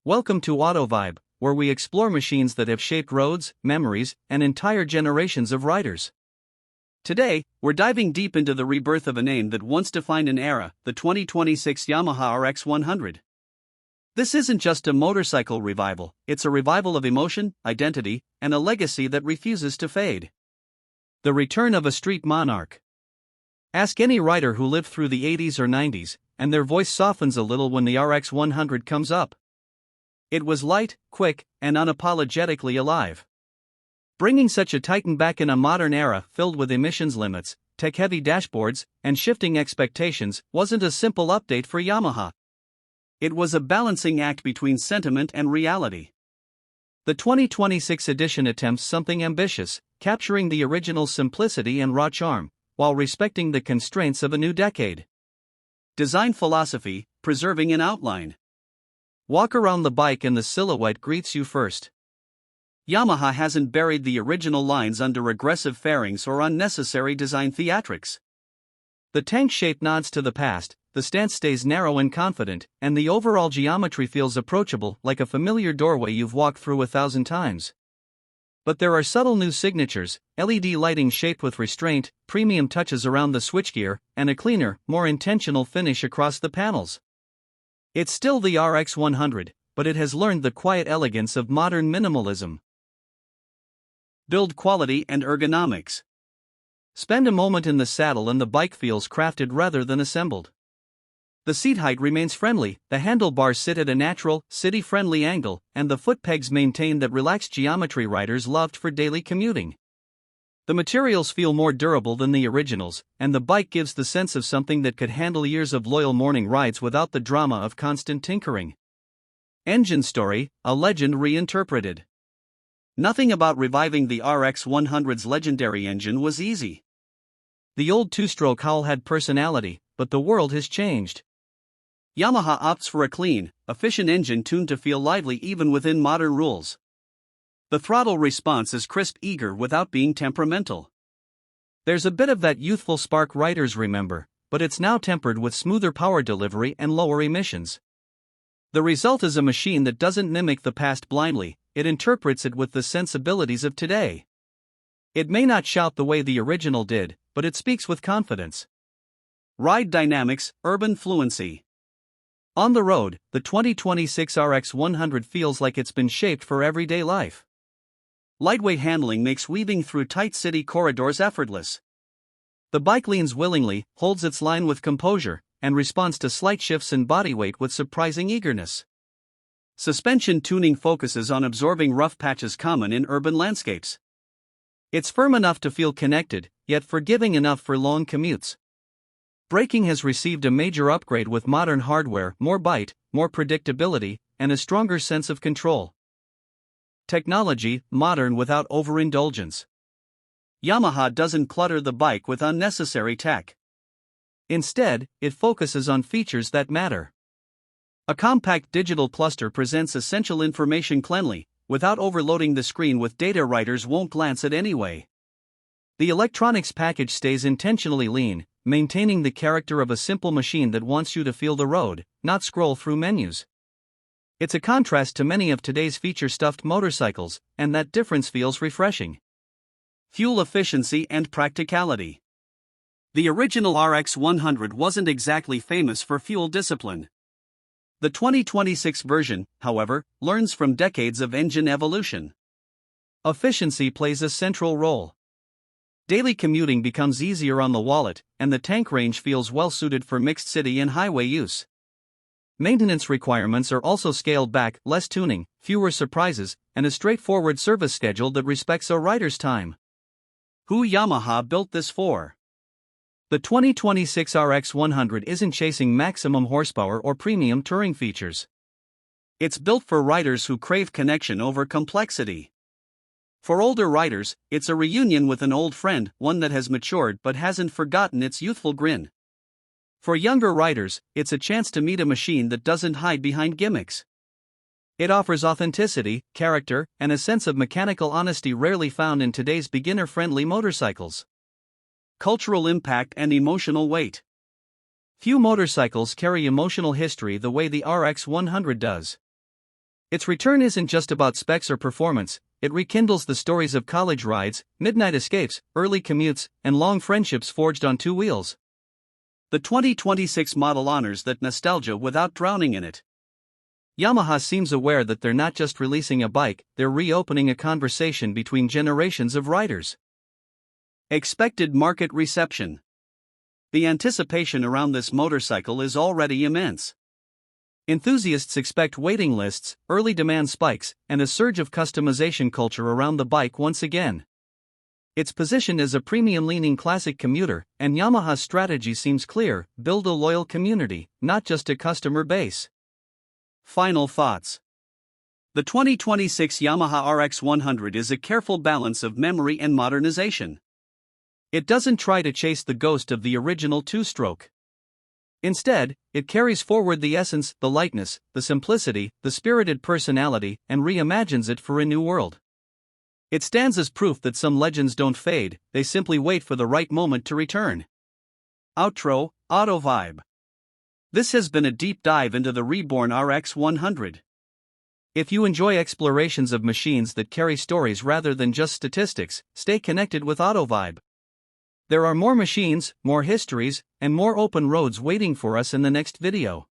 Welcome to Auto Vibe, where we explore machines that have shaped roads, memories, and entire generations of riders. Today, we're diving deep into the rebirth of a name that once defined an era, the 2026 Yamaha RX 100. This isn't just a motorcycle revival, it's a revival of emotion, identity, and a legacy that refuses to fade. The return of a street monarch. Ask any rider who lived through the 80s or 90s, and their voice softens a little when the RX 100 comes up. It was light, quick, and unapologetically alive. Bringing such a titan back in a modern era filled with emissions limits, tech-heavy dashboards, and shifting expectations wasn't a simple update for Yamaha. It was a balancing act between sentiment and reality. The 2026 edition attempts something ambitious, capturing the original's simplicity and raw charm, while respecting the constraints of a new decade. Design philosophy, preserving an outline. Walk around the bike and the silhouette greets you first. Yamaha hasn't buried the original lines under aggressive fairings or unnecessary design theatrics. The tank shape nods to the past, the stance stays narrow and confident, and the overall geometry feels approachable, like a familiar doorway you've walked through 1,000 times. But there are subtle new signatures: LED lighting shaped with restraint, premium touches around the switchgear, and a cleaner, more intentional finish across the panels. It's still the RX 100, but it has learned the quiet elegance of modern minimalism. Build quality and ergonomics. Spend a moment in the saddle and the bike feels crafted rather than assembled. The seat height remains friendly, the handlebars sit at a natural, city-friendly angle, and the foot pegs maintain that relaxed geometry riders loved for daily commuting. The materials feel more durable than the originals, and the bike gives the sense of something that could handle years of loyal morning rides without the drama of constant tinkering. Engine story, a legend reinterpreted. Nothing about reviving the RX 100's legendary engine was easy. The old two-stroke Howl had personality, but the world has changed. Yamaha opts for a clean, efficient engine tuned to feel lively even within modern rules. The throttle response is crisp, eager without being temperamental. There's a bit of that youthful spark riders remember, but it's now tempered with smoother power delivery and lower emissions. The result is a machine that doesn't mimic the past blindly, it interprets it with the sensibilities of today. It may not shout the way the original did, but it speaks with confidence. Ride dynamics, urban fluency. On the road, the 2026 RX 100 feels like it's been shaped for everyday life. Lightweight handling makes weaving through tight city corridors effortless. The bike leans willingly, holds its line with composure, and responds to slight shifts in body weight with surprising eagerness. Suspension tuning focuses on absorbing rough patches common in urban landscapes. It's firm enough to feel connected, yet forgiving enough for long commutes. Braking has received a major upgrade with modern hardware, more bite, more predictability, and a stronger sense of control. Technology, modern without overindulgence. Yamaha doesn't clutter the bike with unnecessary tech. Instead, it focuses on features that matter. A compact digital cluster presents essential information cleanly, without overloading the screen with data riders won't glance at anyway. The electronics package stays intentionally lean, maintaining the character of a simple machine that wants you to feel the road, not scroll through menus. It's a contrast to many of today's feature-stuffed motorcycles, and that difference feels refreshing. Fuel efficiency and practicality. The original RX 100 wasn't exactly famous for fuel discipline. The 2026 version, however, learns from decades of engine evolution. Efficiency plays a central role. Daily commuting becomes easier on the wallet, and the tank range feels well-suited for mixed city and highway use. Maintenance requirements are also scaled back: less tuning, fewer surprises, and a straightforward service schedule that respects a rider's time. Who Yamaha built this for? The 2026 RX 100 isn't chasing maximum horsepower or premium touring features. It's built for riders who crave connection over complexity. For older riders, it's a reunion with an old friend, one that has matured but hasn't forgotten its youthful grin. For younger riders, it's a chance to meet a machine that doesn't hide behind gimmicks. It offers authenticity, character, and a sense of mechanical honesty rarely found in today's beginner-friendly motorcycles. Cultural impact and emotional weight. Few motorcycles carry emotional history the way the RX 100 does. Its return isn't just about specs or performance, it rekindles the stories of college rides, midnight escapes, early commutes, and long friendships forged on two wheels. The 2026 model honors that nostalgia without drowning in it. Yamaha seems aware that they're not just releasing a bike, they're reopening a conversation between generations of riders. Expected market reception. The anticipation around this motorcycle is already immense. Enthusiasts expect waiting lists, early demand spikes, and a surge of customization culture around the bike once again. It's positioned as a premium-leaning classic commuter, and Yamaha's strategy seems clear: build a loyal community, not just a customer base. Final thoughts. The 2026 Yamaha RX 100 is a careful balance of memory and modernization. It doesn't try to chase the ghost of the original two-stroke. Instead, it carries forward the essence, the lightness, the simplicity, the spirited personality, and reimagines it for a new world. It stands as proof that some legends don't fade, they simply wait for the right moment to return. Outro, Auto Vibe. This has been a deep dive into the Reborn RX 100. If you enjoy explorations of machines that carry stories rather than just statistics, stay connected with Auto Vibe. There are more machines, more histories, and more open roads waiting for us in the next video.